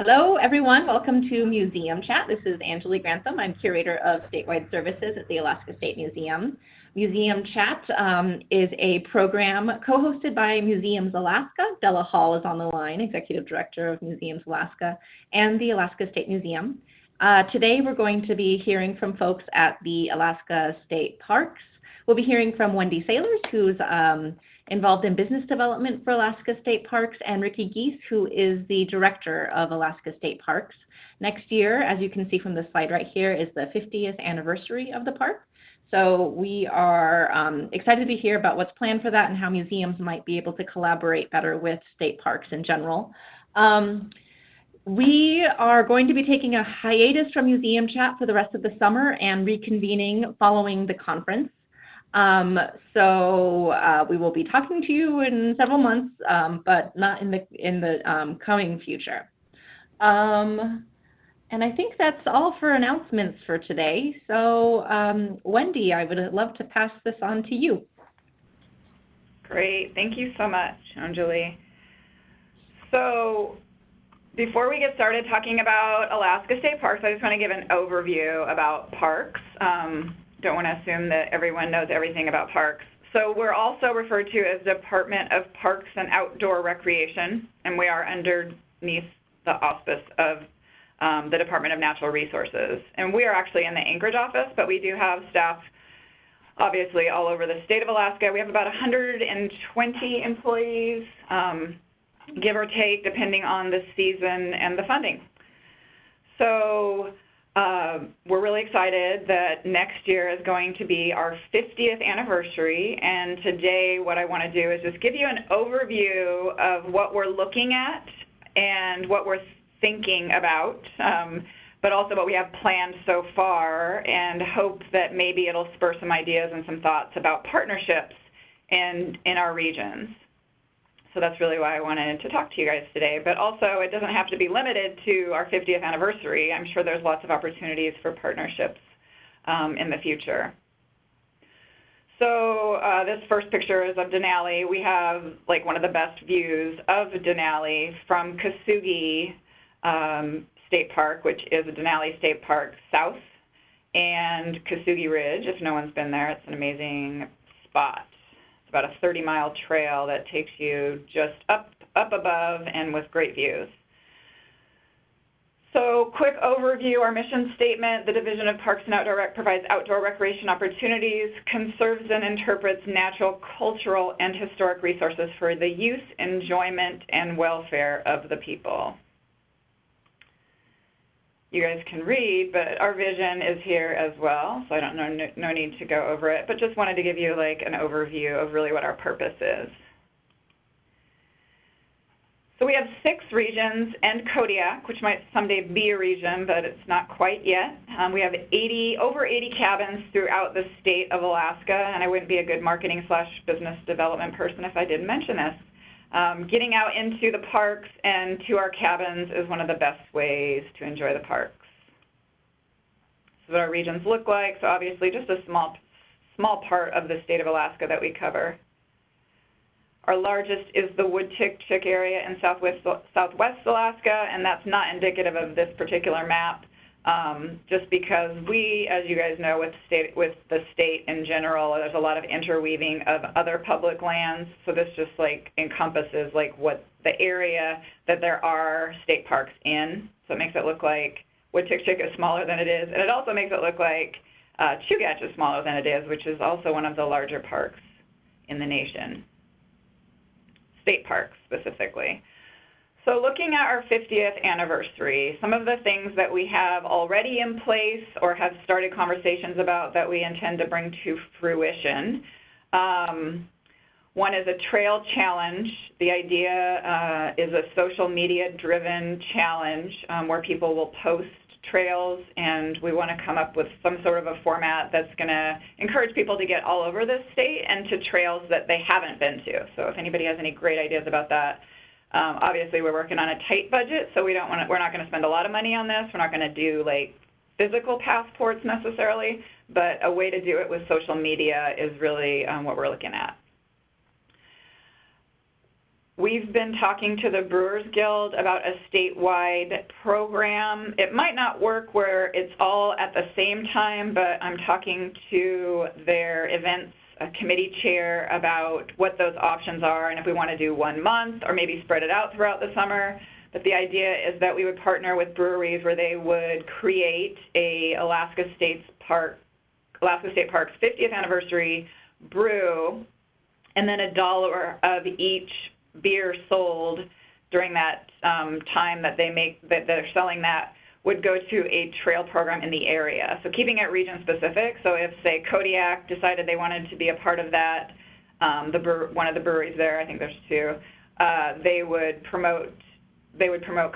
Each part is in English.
Hello, everyone. Welcome to Museum Chat. This is Angela Grantham. I'm Curator of Statewide Services at the Alaska State Museum. Museum Chat is a program co-hosted by Museums Alaska. Della Hall is on the line, Executive Director of Museums Alaska, and the Alaska State Museum. Today, we're going to be hearing from folks at the Alaska State Parks. We'll be hearing from Wendy Sailors, who's involved in business development for Alaska State Parks, and Ricky Geese, who is the director of Alaska State Parks. Next year, as you can see from the slide right here, is the 50th anniversary of the park. So we are excited to hear about what's planned for that and how museums might be able to collaborate better with state parks in general. We are going to be taking a hiatus from Museum Chat for the rest of the summer and reconvening following the conference. We will be talking to you in several months, but not in the coming future. And I think that's all for announcements for today. So Wendy, I would love to pass this on to you. Great, thank you so much, Anjali. So before we get started talking about Alaska State Parks, I just want to give an overview about parks. Don't want to assume that everyone knows everything about parks. So we're also referred to as Department of Parks and Outdoor Recreation, and we are underneath the auspice of the Department of Natural Resources. And we are actually in the Anchorage office, but we do have staff, obviously, all over the state of Alaska. We have about 120 employees, give or take, depending on the season and the funding. So we're really excited that next year is going to be our 50th anniversary, and today what I want to do is just give you an overview of what we're looking at and what we're thinking about, but also what we have planned so far, and hope that maybe it'll spur some ideas and some thoughts about partnerships in our regions. So that's really why I wanted to talk to you guys today. But also, it doesn't have to be limited to our 50th anniversary. I'm sure there's lots of opportunities for partnerships in the future. So this first picture is of Denali. We have like one of the best views of Denali from Kasugi State Park, which is a Denali State Park south, and Kasugi Ridge. If no one's been there, it's an amazing spot. About a 30-mile trail that takes you just up above and with great views. So quick overview, our mission statement: the Division of Parks and Outdoor Rec provides outdoor recreation opportunities, conserves and interprets natural, cultural, and historic resources for the use, enjoyment, and welfare of the people. You guys can read, but our vision is here as well, so I don't know, no need to go over it, but just wanted to give you like an overview of really what our purpose is. So we have 6 regions and Kodiak, which might someday be a region, but it's not quite yet. We have over 80 cabins throughout the state of Alaska, and I wouldn't be a good marketing / business development person if I didn't mention this. Getting out into the parks and to our cabins is one of the best ways to enjoy the parks. This is what our regions look like. So obviously just a small part of the state of Alaska that we cover. Our largest is the Wood-Chick area in southwest Alaska, and that's not indicative of this particular map. Just because we, as you guys know, with the state in general, there's a lot of interweaving of other public lands. So this just like encompasses like what the area that there are state parks in. So it makes it look like Wood-Chick is smaller than it is, and it also makes it look like Chugach is smaller than it is, which is also one of the larger parks in the nation. State parks specifically. So looking at our 50th anniversary, some of the things that we have already in place or have started conversations about that we intend to bring to fruition. One is a trail challenge. The idea is a social media driven challenge where people will post trails, and we want to come up with some sort of a format that's going to encourage people to get all over the state and to trails that they haven't been to. So if anybody has any great ideas about that, obviously we're working on a tight budget, so we're not going to spend a lot of money on this. We're not going to do like physical passports necessarily, but a way to do it with social media is really what we're looking at. We've been talking to the Brewers Guild about a statewide program. It might not work where it's all at the same time, but I'm talking to their events committee chair about what those options are and if we want to do 1 month or maybe spread it out throughout the summer. But the idea is that we would partner with breweries where they would create a Alaska State Park's 50th anniversary brew, and then $1 of each beer sold during that time that they're selling that would go to a trail program in the area. So keeping it region specific. So if, say, Kodiak decided they wanted to be a part of that, one of the breweries there, I think there's 2, they would promote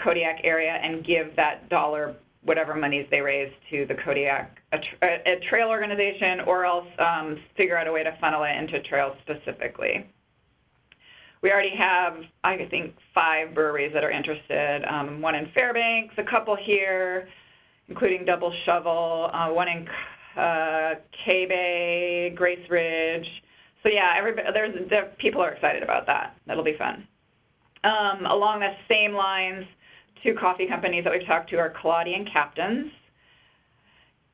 Kodiak area and give that $1, whatever monies they raise, to the Kodiak, a trail organization, or else figure out a way to funnel it into trails specifically. We already have, I think, 5 breweries that are interested, one in Fairbanks, a couple here, including Double Shovel, one in K-Bay, Grace Ridge. So yeah, people are excited about that. That'll be fun. Along the same lines, 2 coffee companies that we've talked to are Kaladi and Captain's.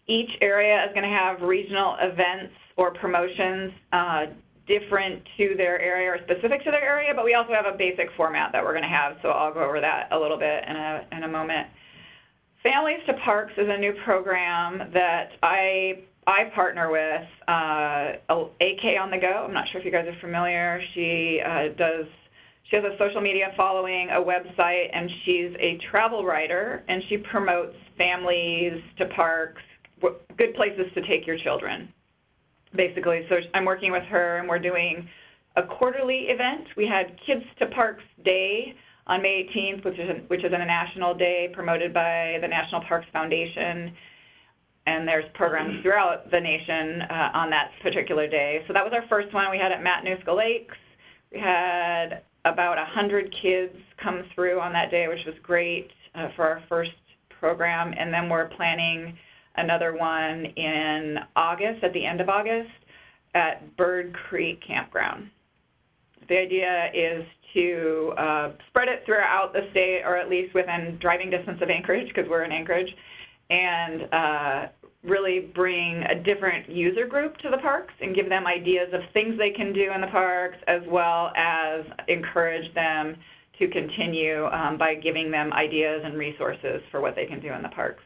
Each area is going to have regional events or promotions different to their area or specific to their area, but we also have a basic format that we're going to have, so I'll go over that a little bit in a moment. Families to Parks is a new program that I partner with, AK on the Go. I'm not sure if you guys are familiar. She has a social media following, a website, and she's a travel writer, and she promotes families to parks, good places to take your children, basically. So I'm working with her, and we're doing a quarterly event. We had Kids to Parks Day on May 18th, which is a national day promoted by the National Parks Foundation, and there's programs throughout the nation on that particular day. So that was our first one. We had it at Matanuska Lakes. We had about 100 kids come through on that day, which was great for our first program, and then we're planning another one in August, at the end of August, at Bird Creek Campground. The idea is to spread it throughout the state, or at least within driving distance of Anchorage, because we're in Anchorage, and really bring a different user group to the parks and give them ideas of things they can do in the parks, as well as encourage them to continue by giving them ideas and resources for what they can do in the parks.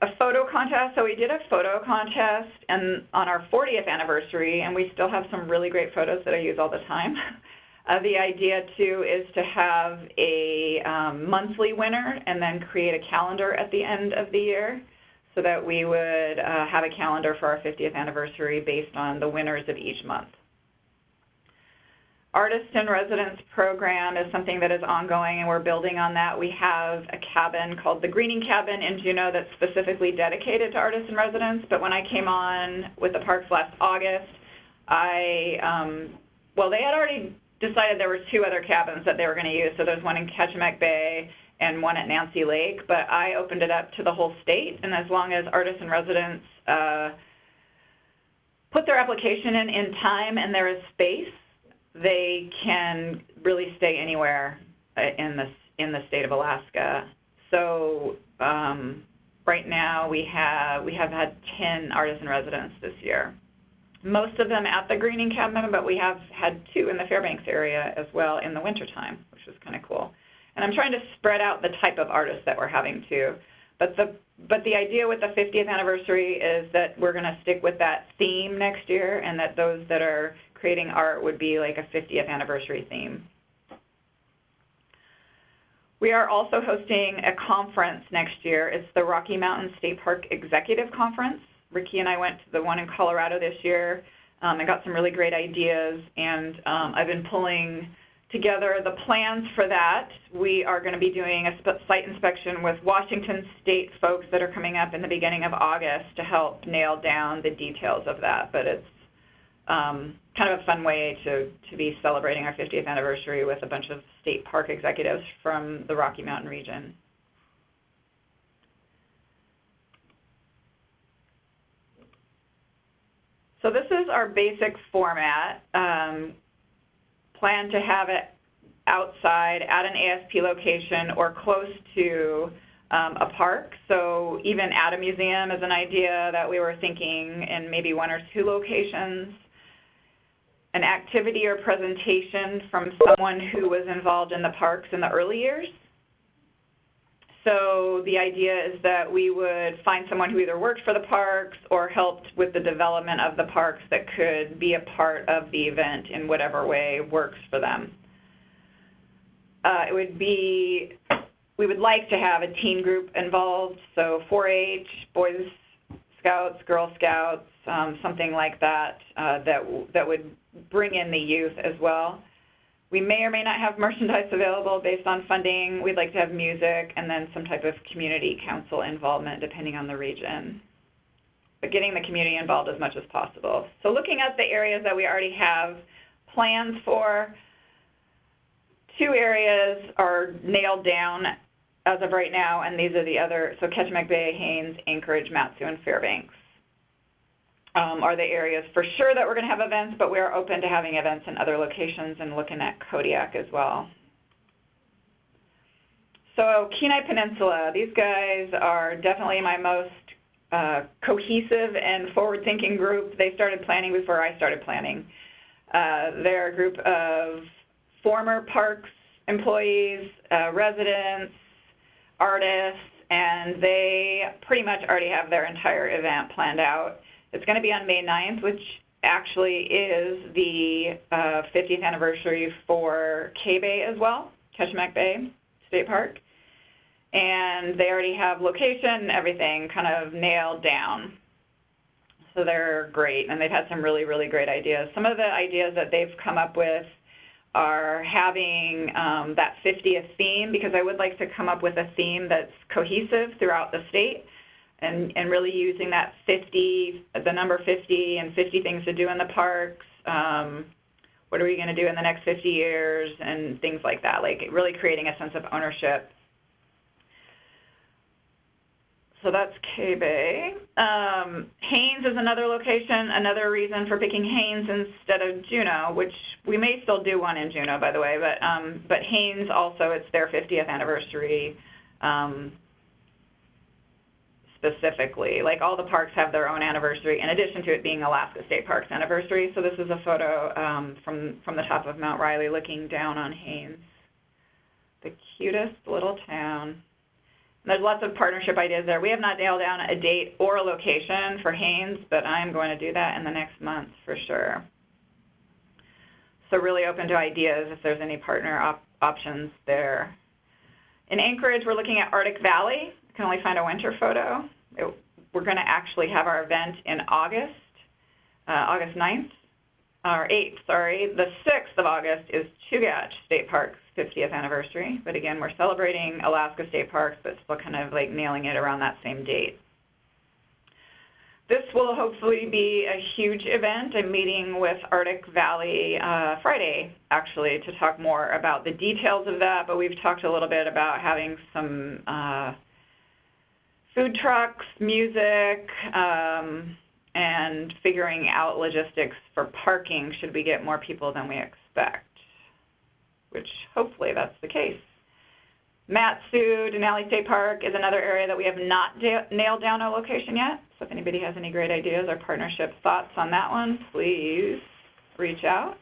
A photo contest. So we did a photo contest on our 40th anniversary, and we still have some really great photos that I use all the time. The idea, too, is to have a monthly winner and then create a calendar at the end of the year, so that we would have a calendar for our 50th anniversary based on the winners of each month. Artist in Residence program is something that is ongoing, and we're building on that. We have a cabin called the Greening Cabin in Juneau that's specifically dedicated to artists in residence, but when I came on with the parks last August, they had already decided there were 2 other cabins that they were going to use. So there's one in Ketchimek Bay and one at Nancy Lake, but I opened it up to the whole state, and as long as artists in residence put their application in time and there is space, they can really stay anywhere in the state of Alaska. So right now we have had 10 artists in residence this year. Most of them at the Greening Cabin, but we have had 2 in the Fairbanks area as well in the wintertime, which was kind of cool. And I'm trying to spread out the type of artists that we're having too. But the idea with the 50th anniversary is that we're going to stick with that theme next year, and that those that are creating art would be like a 50th anniversary theme. We are also hosting a conference next year. It's the Rocky Mountain State Park Executive Conference. Ricky and I went to the one in Colorado this year and got some really great ideas, and I've been pulling together the plans for that. We are going to be doing a site inspection with Washington State folks that are coming up in the beginning of August to help nail down the details of that, but it's kind of a fun way to be celebrating our 50th anniversary with a bunch of state park executives from the Rocky Mountain region. So this is our basic format. plan to have it outside at an ASP location or close to a park. So even at a museum is an idea that we were thinking in maybe 1 or 2 locations. An activity or presentation from someone who was involved in the parks in the early years. So the idea is that we would find someone who either worked for the parks or helped with the development of the parks that could be a part of the event in whatever way works for them. We would like to have a teen group involved, so 4-H, Boys Scouts, Girl Scouts, something like that, that would bring in the youth as well. We may or may not have merchandise available based on funding. We'd like to have music and then some type of community council involvement depending on the region. But getting the community involved as much as possible. So looking at the areas that we already have plans for, 2 areas are nailed down as of right now, and these are the other, so Ketchikan Bay, Haines, Anchorage, Mat-Su, and Fairbanks are the areas for sure that we're going to have events, but we are open to having events in other locations and looking at Kodiak as well. So Kenai Peninsula, these guys are definitely my most cohesive and forward-thinking group. They started planning before I started planning. They're a group of former parks employees, residents, artists, and they pretty much already have their entire event planned out. It's going to be on May 9th, which actually is the 50th anniversary for K-Bay as well, Ketchikan Bay State Park. And they already have location and everything kind of nailed down. So they're great, and they've had some really, really great ideas. Some of the ideas that they've come up with are having that 50th theme, because I would like to come up with a theme that's cohesive throughout the state. And really using that 50, the number 50 and 50 things to do in the parks. What are we going to do in the next 50 years and things like that, like really creating a sense of ownership. So that's K-Bay. Haines is another location, another reason for picking Haines instead of Juneau, which we may still do one in Juneau, by the way, but Haines also, it's their 50th anniversary. Specifically, like all the parks have their own anniversary in addition to it being Alaska State Park's anniversary. So this is a photo from the top of Mount Riley looking down on Haines, the cutest little town. And there's lots of partnership ideas there. We have not nailed down a date or a location for Haines, but I'm going to do that in the next month for sure. So really open to ideas if there's any partner options there. In Anchorage, we're looking at Arctic Valley. Can only find a winter photo. We're going to actually have our event in August 9th, or 8th, sorry. The 6th of August is Chugach State Park's 50th anniversary. But again, we're celebrating Alaska State Parks, but still kind of like nailing it around that same date. This will hopefully be a huge event. I'm meeting with Arctic Valley Friday, actually, to talk more about the details of that. But we've talked a little bit about having some food trucks, music, and figuring out logistics for parking should we get more people than we expect, which hopefully that's the case. Mat-Su, Denali State Park is another area that we have not nailed down a location yet. So if anybody has any great ideas or partnership thoughts on that one, please reach out.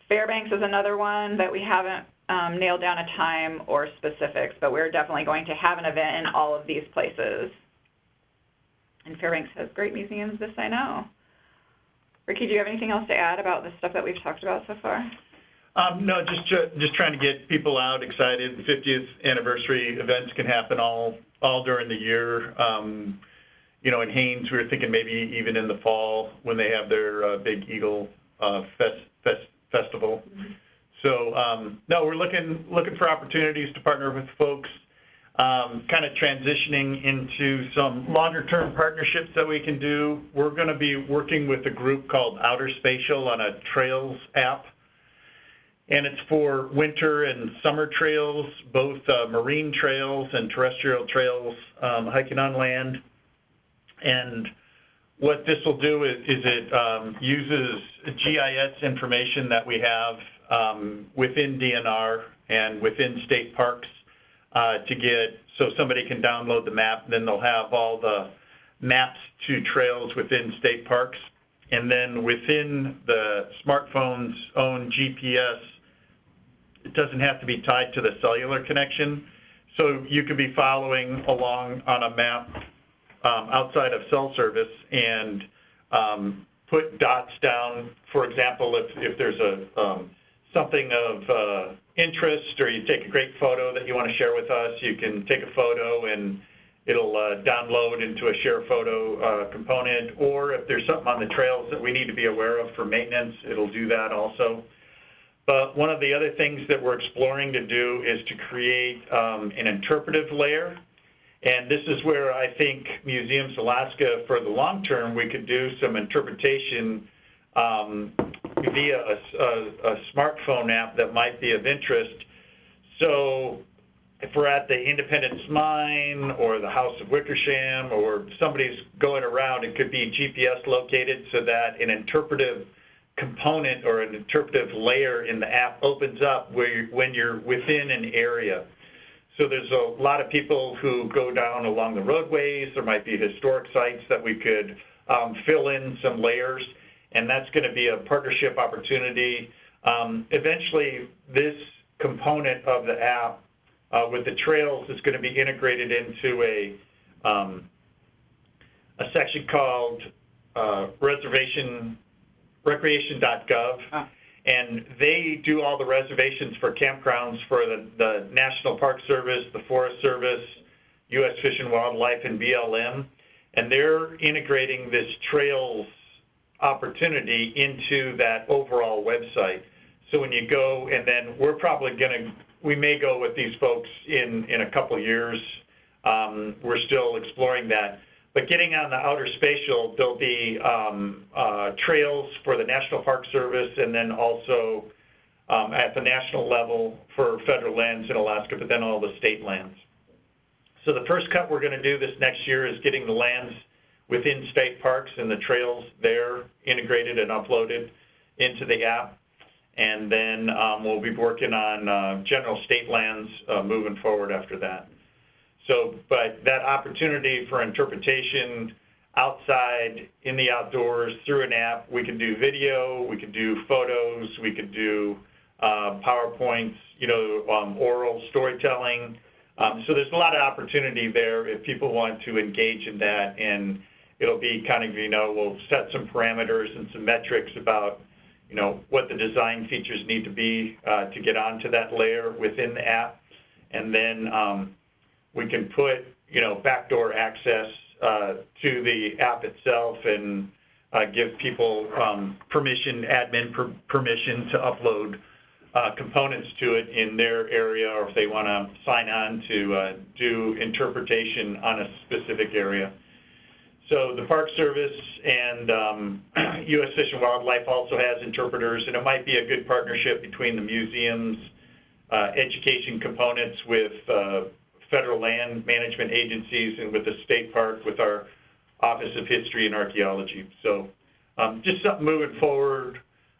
Fairbanks is another one that we haven't nailed down a time or specifics, but we're definitely going to have an event in all of these places. And Fairbanks has great museums, this I know. Ricky, do you have anything else to add about the stuff that we've talked about so far? No, just trying to get people out excited. The 50th anniversary events can happen all during the year. You know, in Haines, we were thinking maybe even in the fall when they have their Big Eagle Festival. Mm-hmm. So, no, we're looking for opportunities to partner with folks, kind of transitioning into some longer-term partnerships that we can do. We're going to be working with a group called Outer Spatial on a trails app. And it's for winter and summer trails, both marine trails and terrestrial trails, hiking on land. And what this will do is it uses GIS information that we have within DNR and within state parks so somebody can download the map, then they'll have all the maps to trails within state parks. And then within the smartphone's own GPS, it doesn't have to be tied to the cellular connection. So you could be following along on a map outside of cell service and put dots down. For example, if there's something of interest, or you take a great photo that you want to share with us, you can take a photo and it'll download into a share photo component. Or if there's something on the trails that we need to be aware of for maintenance, it'll do that also. But one of the other things that we're exploring to do is to create an interpretive layer. And this is where I think Museums Alaska, for the long term, we could do some interpretation via a smartphone app that might be of interest. So if we're at the Independence Mine or the House of Wickersham, or somebody's going around, it could be GPS located so that an interpretive component or an interpretive layer in the app opens up when you're within an area. So there's a lot of people who go down along the roadways. There might be historic sites that we could fill in some layers, and that's going to be a partnership opportunity. Eventually, this component of the app with the trails is going to be integrated into a section called recreation.gov, and they do all the reservations for campgrounds for the National Park Service, the Forest Service, U.S. Fish and Wildlife, and BLM, and they're integrating this trails opportunity into that overall website. So when you go, and then we may go with these folks in a couple years. We're still exploring that. But getting on the outer spatial, there'll be trails for the National Park Service, and then also at the national level for federal lands in Alaska, but then all the state lands. So the first cut we're going to do this next year is getting the lands within state parks and the trails there integrated and uploaded into the app. And then we'll be working on general state lands moving forward after that. So, but that opportunity for interpretation outside, in the outdoors, through an app, we could do video, we could do photos, we could do PowerPoints, oral storytelling. So there's a lot of opportunity there if people want to engage in that, and it'll be kind of, we'll set some parameters and some metrics about, what the design features need to be to get onto that layer within the app. And then we can put, backdoor access to the app itself and give people admin permission to upload components to it in their area, or if they want to sign on to do interpretation on a specific area. So the Park Service and U.S. Fish and Wildlife also has interpreters, and it might be a good partnership between the museums, education components with federal land management agencies, and with the state park with our Office of History and Archeology. So just something moving forward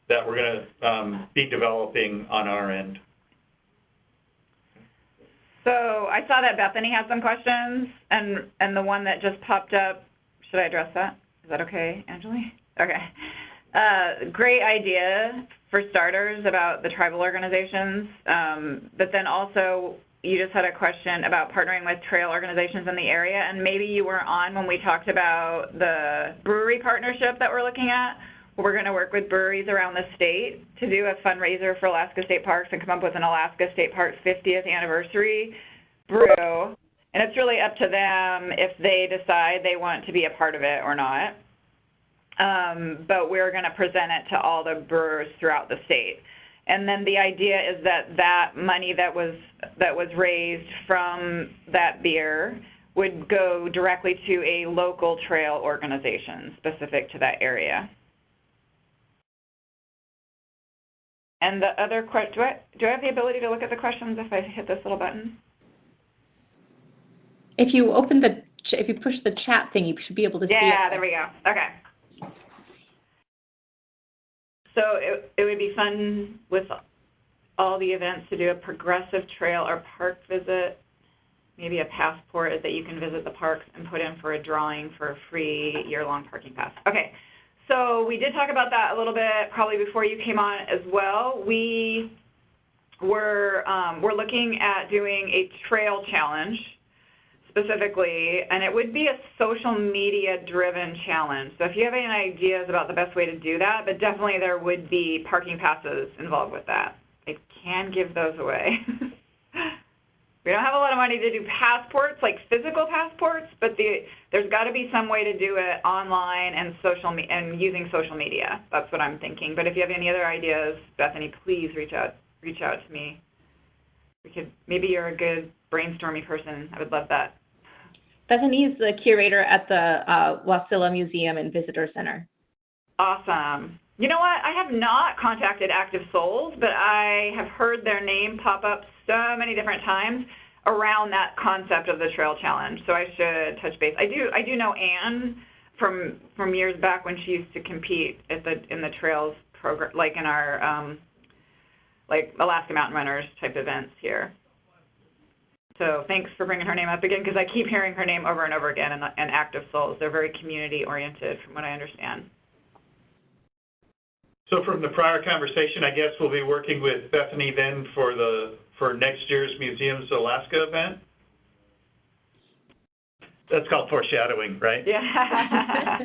that we're going to be developing on our end. So I saw that Bethany had some questions, and the one that just popped up, should I address that? Is that okay, Anjali? Okay. Great idea for starters about the tribal organizations, but then also you just had a question about partnering with trail organizations in the area, and maybe you weren't on when we talked about the brewery partnership that we're looking at. We're going to work with breweries around the state to do a fundraiser for Alaska State Parks and come up with an Alaska State Parks 50th anniversary brew. And it's really up to them if they decide they want to be a part of it or not. But we're going to present it to all the brewers throughout the state. And then the idea is that money that was raised from that beer would go directly to a local trail organization specific to that area. And the other question, do I have the ability to look at the questions if I hit this little button? If you open the if you push the chat thing, you should be able to see it. Yeah, there we go. Okay. So it would be fun with all the events to do a progressive trail or park visit, maybe a passport that you can visit the parks and put in for a drawing for a free year-long parking pass. Okay, so we did talk about that a little bit probably before you came on as well. We're looking at doing a trail challenge specifically, and it would be a social media-driven challenge. So if you have any ideas about the best way to do that, but definitely there would be parking passes involved with that. I can give those away. We don't have a lot of money to do passports, like physical passports, but there's got to be some way to do it online and and using social media. That's what I'm thinking. But if you have any other ideas, Bethany, please reach out to me. Maybe you're a good brainstorming person. I would love that. Bethany is the curator at the Wasilla Museum and Visitor Center. Awesome. You know what? I have not contacted Active Souls, but I have heard their name pop up so many different times around that concept of the trail challenge. So I should touch base. I do know Anne from years back when she used to compete in the trails program, like in our like Alaska Mountain Runners type events here. So thanks for bringing her name up again, because I keep hearing her name over and over again, and Active Souls. They're very community-oriented from what I understand. So from the prior conversation, I guess we'll be working with Bethany then for next year's Museums Alaska event? That's called foreshadowing, right? Yeah.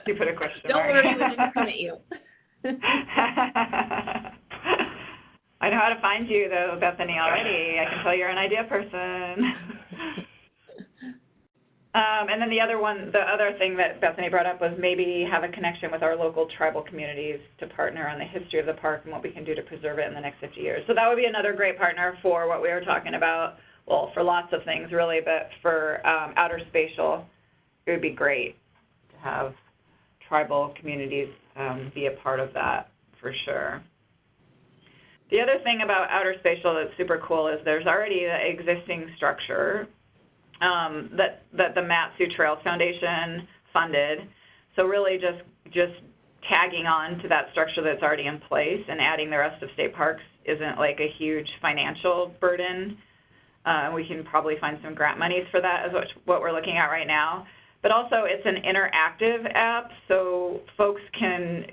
You put a question Don't mark. worry, we didn't come at you. I know how to find you, though, Bethany, already. I can tell you're an idea person. And then the other thing that Bethany brought up was maybe have a connection with our local tribal communities to partner on the history of the park and what we can do to preserve it in the next 50 years. So that would be another great partner for what we were talking about. Well, for lots of things, really, but for outer spatial, it would be great to have tribal communities be a part of that, for sure. The other thing about outer spatial that's super cool is there's already an existing structure that the Mat-Su Trails Foundation funded. So really just tagging on to that structure that's already in place and adding the rest of state parks isn't like a huge financial burden. We can probably find some grant monies for that, is what we're looking at right now. But also it's an interactive app, so folks can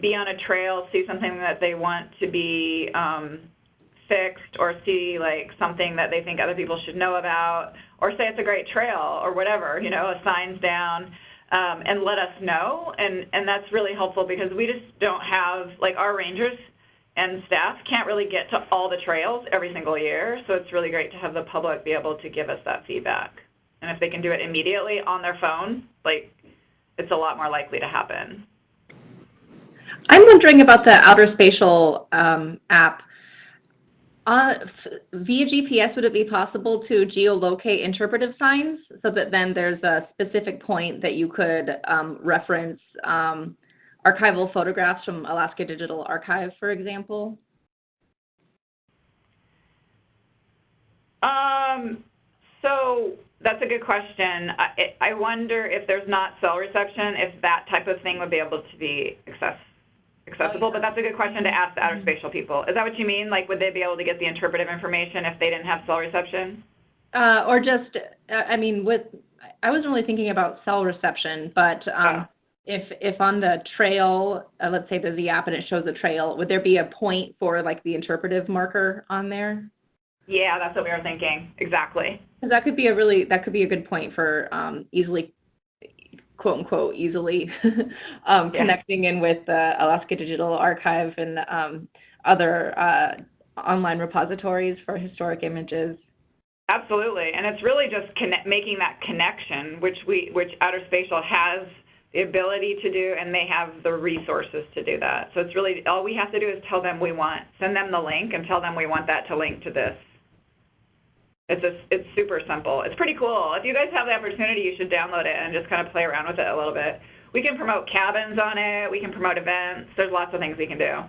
be on a trail, see something that they want to be fixed, or see like something that they think other people should know about, or say it's a great trail or whatever, a sign's down, and let us know. And that's really helpful because we just don't have, like, our rangers and staff can't really get to all the trails every single year, so it's really great to have the public be able to give us that feedback. And if they can do it immediately on their phone, like, it's a lot more likely to happen. I'm wondering about the outer spatial app. Via GPS, would it be possible to geolocate interpretive signs so that then there's a specific point that you could reference archival photographs from Alaska Digital Archive, for example? So that's a good question. I wonder if there's not cell reception, if that type of thing would be able to be accessible, but that's a good question to ask the outer spatial people. Is that what you mean? Like, would they be able to get the interpretive information if they didn't have cell reception? Or just, I wasn't really thinking about cell reception, but if on the trail, let's say there's the app and it shows a trail, would there be a point for, like, the interpretive marker on there? Yeah, that's what we were thinking. Exactly. Because that could be a good point for easily, quote unquote, easily connecting in with the Alaska Digital Archive and other online repositories for historic images. Absolutely, and it's really just making that connection, which outer spatial has the ability to do, and they have the resources to do that. So it's really, all we have to do is send them the link and tell them we want that to link to this. It's super simple. It's pretty cool. If you guys have the opportunity, you should download it and just kind of play around with it a little bit. We can promote cabins on it. We can promote events. There's lots of things we can do.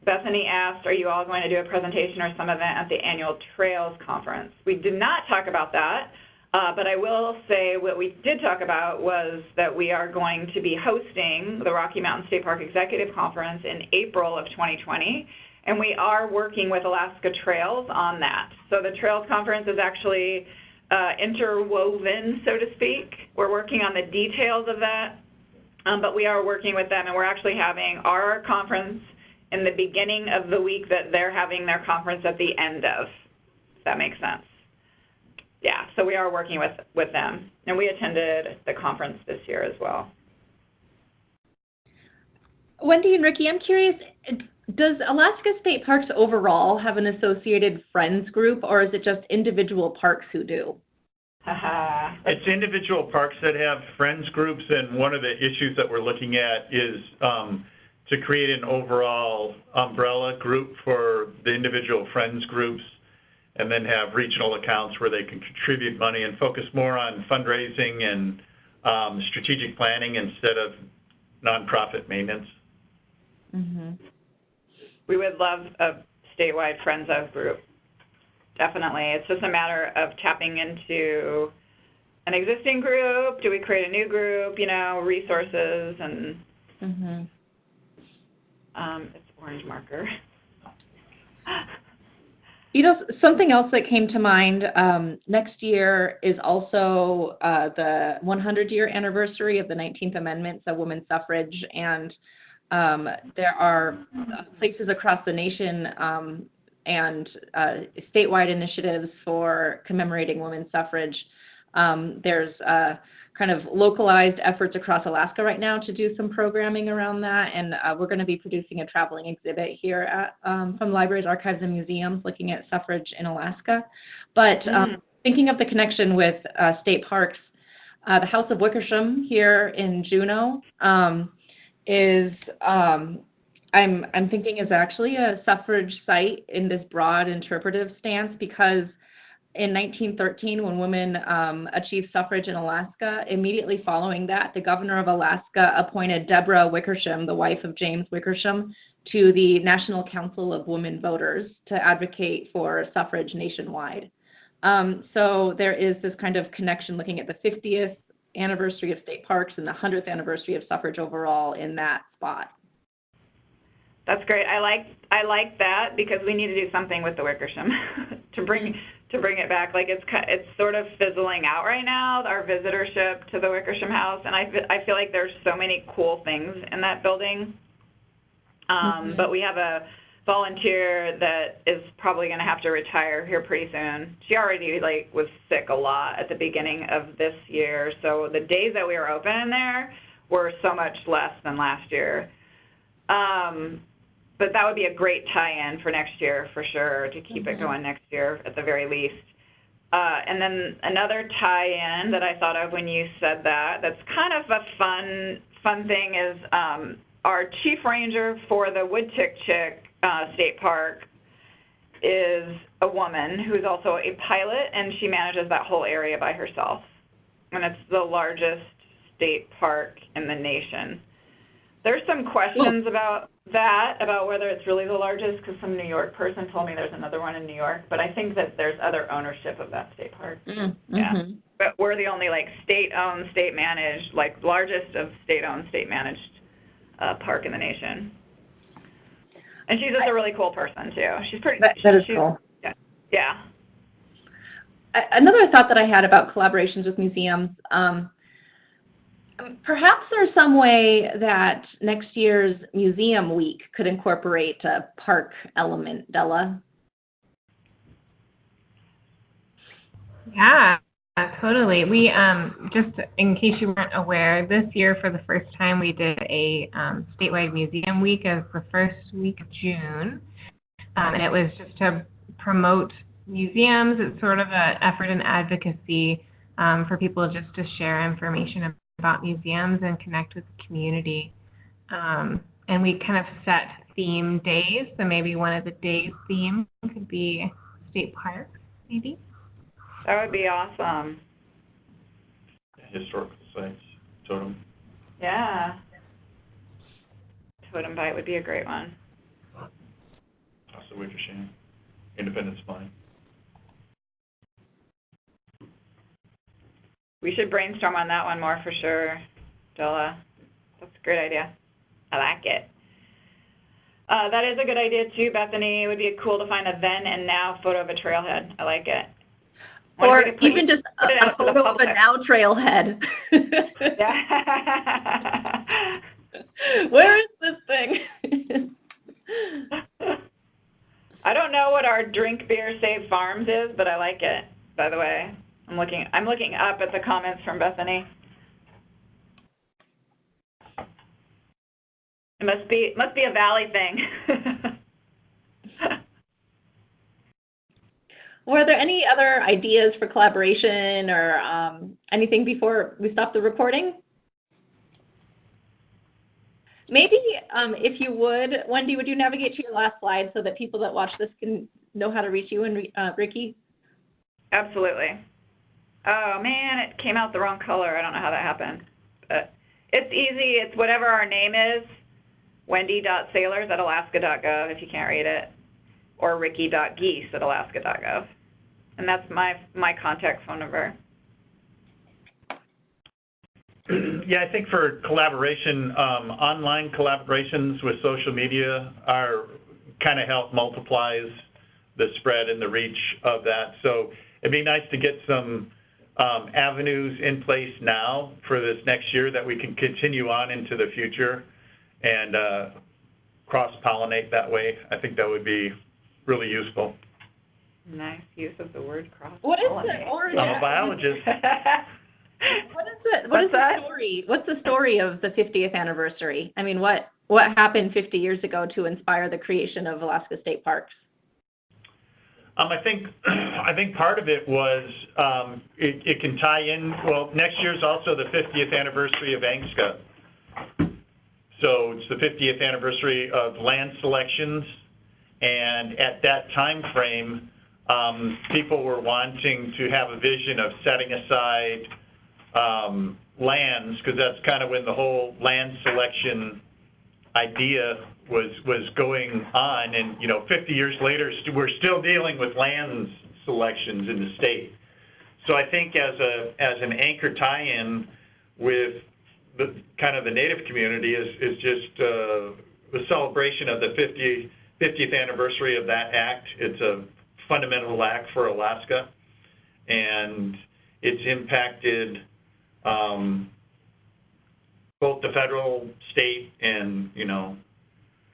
Bethany asked, are you all going to do a presentation or some event at the annual Trails Conference? We did not talk about that, but I will say what we did talk about was that we are going to be hosting the Rocky Mountain State Park Executive Conference in April of 2020, and we are working with Alaska Trails on that. So the Trails Conference is actually interwoven, so to speak. We're working on the details of that, but we are working with them, and we're actually having our conference in the beginning of the week that they're having their conference at the end of, if that makes sense. Yeah, so we are working with them, and we attended the conference this year as well. Wendy and Ricky, I'm curious, does Alaska State Parks overall have an associated friends group, or is it just individual parks who do? It's individual parks that have friends groups, and one of the issues that we're looking at is to create an overall umbrella group for the individual friends groups, and then have regional accounts where they can contribute money and focus more on fundraising and strategic planning instead of nonprofit maintenance. Mm-hmm. We would love a statewide Friends of group. Definitely. It's just a matter of tapping into an existing group. Do we create a new group? You know, resources and it's orange marker. You know, something else that came to mind, next year is also the 100-year anniversary of the 19th Amendment, so women's suffrage, and there are places across the nation and statewide initiatives for commemorating women's suffrage. There's kind of localized efforts across Alaska right now to do some programming around that, and we're going to be producing a traveling exhibit here at, from libraries, archives, and museums looking at suffrage in Alaska. But thinking of the connection with state parks, the House of Wickersham here in Juneau is, I'm thinking is actually a suffrage site in this broad interpretive stance, because in 1913, when women achieved suffrage in Alaska, immediately following that, the governor of Alaska appointed Deborah Wickersham, the wife of James Wickersham, to the National Council of Women Voters to advocate for suffrage nationwide. So there is this kind of connection looking at the 50th anniversary of state parks and the 100th anniversary of suffrage overall in that spot. That's great. I like that, because we need to do something with the Wickersham to bring it back. Like it's sort of fizzling out right now, our visitorship to the Wickersham House, and I feel like there's so many cool things in that building. But we have a volunteer that is probably going to have to retire here pretty soon. She already was sick a lot at the beginning of this year, so the days that we were open in there were so much less than last year. But that would be a great tie-in for next year, for sure, to keep it going next year at the very least. And then another tie-in that I thought of when you said that, that's kind of a fun thing, is our chief ranger for the Woodtick-Chick State Park is a woman who's also a pilot, and she manages that whole area by herself. And it's the largest state park in the nation. There's some questions about that, about whether it's really the largest, because some New York person told me there's another one in New York, but I think that there's other ownership of that state park. Yeah. But we're the only state-owned, state-managed, largest of state-owned, state-managed park in the nation. And she's just a really cool person too. She's pretty. That is cool. Yeah. Another thought that I had about collaborations with museums. Perhaps there's some way that next year's museum week could incorporate a park element, Della. Yeah, totally. We, just in case you weren't aware, this year for the first time we did a statewide museum week as the first week of June. And it was just to promote museums. It's sort of an effort in advocacy for people just to share information about museums and connect with the community. And we kind of set theme days, so maybe one of the days' theme could be state parks, maybe. That would be awesome. Historical sites, totem. Yeah. Totem bite would be a great one. what you're saying. Independence Mine. We should brainstorm on that one more for sure, Della. That's a great idea. I like it. That is a good idea too, Bethany. It would be cool to find a then and now photo of a trailhead. I like it. Or even just a photo of a now trailhead. Yeah. Where is this thing? I don't know what our Drink Beer Save Farms is, but I like it, by the way. I'm looking up at the comments from Bethany. It must be a Valley thing. Were there any other ideas for collaboration or anything before we stop the recording? Maybe if you would, Wendy, would you navigate to your last slide so that people that watch this can know how to reach you and Ricky? Absolutely. Oh man, it came out the wrong color. I don't know how that happened. But it's easy. It's whatever our name is, wendy.sailors@alaska.gov if you can't read it, or ricky.geese@alaska.gov. And that's my contact phone number. Yeah, I think for collaboration, online collaborations with social media are kind of help multiplies the spread and the reach of that. So it'd be nice to get some avenues in place now for this next year that we can continue on into the future and cross-pollinate that way. I think that would be really useful. Nice use of the word cross-pollinate. What is the origin? I'm a biologist. What is the story? What's the story of the 50th anniversary? I mean, what happened 50 years ago to inspire the creation of Alaska State Parks? I think part of it was it can tie in. Well, next year's also the 50th anniversary of ANGSCA. So it's the 50th anniversary of land selections, and at that time frame, people were wanting to have a vision of setting aside lands, because that's kind of when the whole land selection idea was going on, and 50 years later we're still dealing with land selections in the state. So I think as an anchor tie-in with the kind of the Native community is just the celebration of the 50th anniversary of that act. It's a fundamental act for Alaska, and it's impacted both the federal, state, and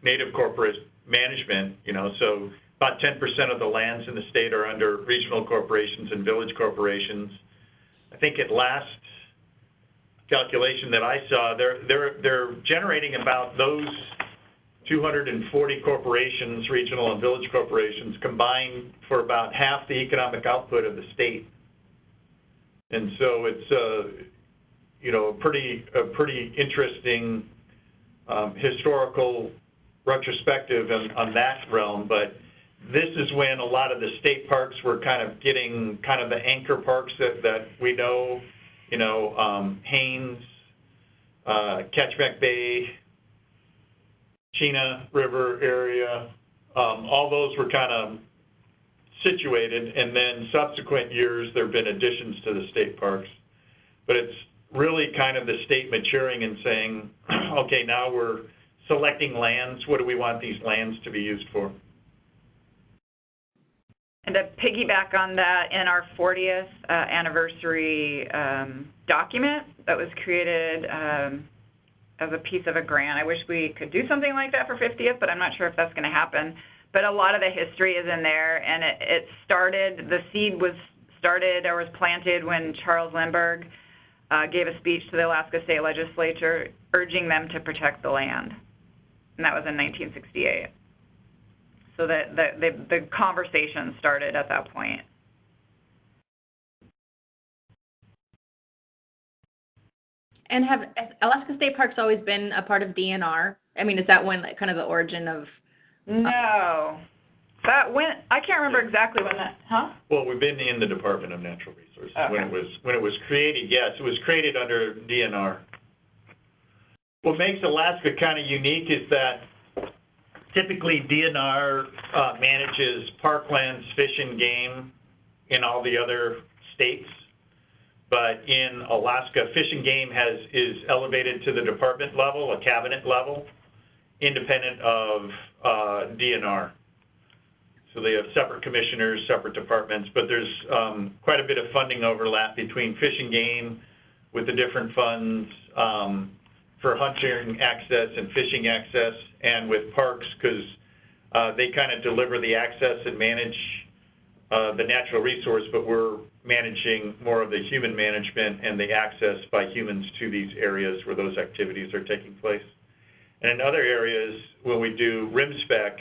Native corporate management. So about 10% of the lands in the state are under regional corporations and village corporations. I think at last calculation that I saw, they're generating about those 240 corporations, regional and village corporations, combined for about half the economic output of the state. And so it's a pretty interesting historical retrospective on that realm. But this is when a lot of the state parks were kind of getting kind of the anchor parks that we know, Haines, Ketchback Bay, Chena River area, all those were kind of situated, and then subsequent years there have been additions to the state parks. But it's really kind of the state maturing and saying, okay, now we're selecting lands. What do we want these lands to be used for? And to piggyback on that, in our 40th anniversary document that was created as a piece of a grant, I wish we could do something like that for 50th, but I'm not sure if that's going to happen. But a lot of the history is in there, and it started, the seed was started or was planted when Charles Lindbergh gave a speech to the Alaska State Legislature urging them to protect the land, and that was in 1968. So the conversation started at that point. And have Alaska State Parks always been a part of DNR? I mean, is that when kind of the origin of? No, I can't remember exactly when that. Huh? Well, we've been in the Department of Natural Resources. Okay. When it was created. Yes, it was created under DNR. What makes Alaska kind of unique is that typically DNR manages parklands, fish and game in all the other states. But in Alaska, Fish and Game is elevated to the department level, a cabinet level, independent of DNR. So they have separate commissioners, separate departments, but there's quite a bit of funding overlap between Fish and Game with the different funds for hunting access and fishing access, and with parks, because they kind of deliver the access and manage the natural resource, but we're managing more of the human management and the access by humans to these areas where those activities are taking place. And in other areas, when we do RIMSPEC,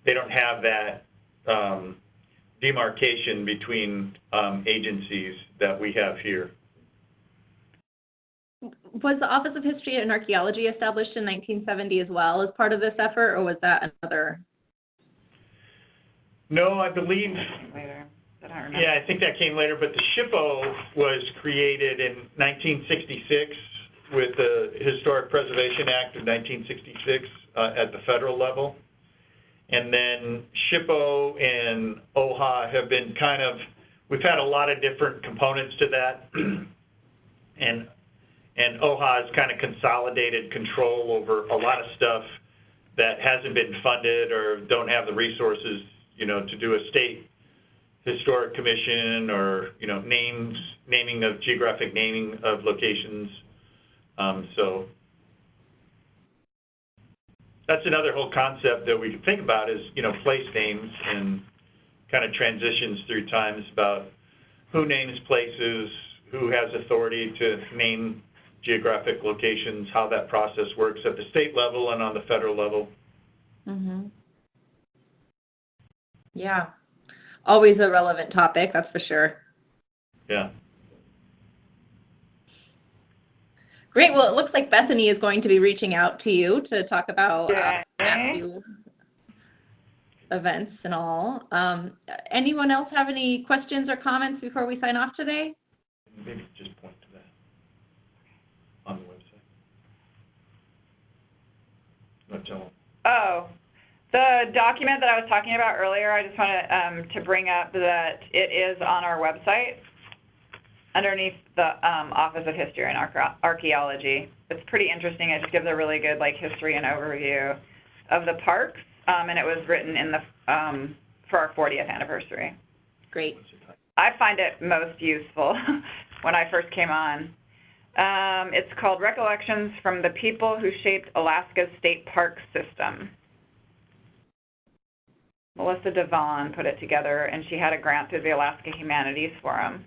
they don't have that demarcation between agencies that we have here. Was the Office of History and Archaeology established in 1970 as well as part of this effort, or was that another? No, I believe. Later. I don't remember. Yeah, I think that came later, but the SHPO was created in 1966 with the Historic Preservation Act of 1966 at the federal level. And then SHPO and OHA have been kind of, we've had a lot of different components to that. And OHA has kind of consolidated control over a lot of stuff that hasn't been funded or don't have the resources, you know, to do a state historic commission or, you know, naming of geographic naming of locations. So that's another whole concept that we can think about is, you know, place names and kind of transitions through times about who names places, who has authority to name geographic locations, how that process works at the state level and on the federal level. Mm-hmm. Yeah. Always a relevant topic, that's for sure. Yeah. Great. Well, it looks like Bethany is going to be reaching out to you to talk about few events and all. Anyone else have any questions or comments before we sign off today? Maybe just point to that on the website. No, tell them. Oh, the document that I was talking about earlier, I just wanted to bring up that it is on our website underneath the Office of History and Archaeology. It's pretty interesting. It just gives a really good history and overview of the parks, and it was written in the for our 40th anniversary. Great. I find it most useful when I first came on. It's called Recollections from the People Who Shaped Alaska's State Park System. Melissa Devon put it together, and she had a grant through the Alaska Humanities Forum.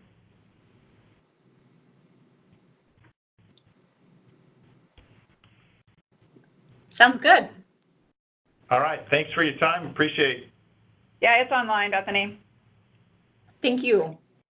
Sounds good. All right. Thanks for your time. Appreciate it. Yeah, it's online, Bethany. Thank you.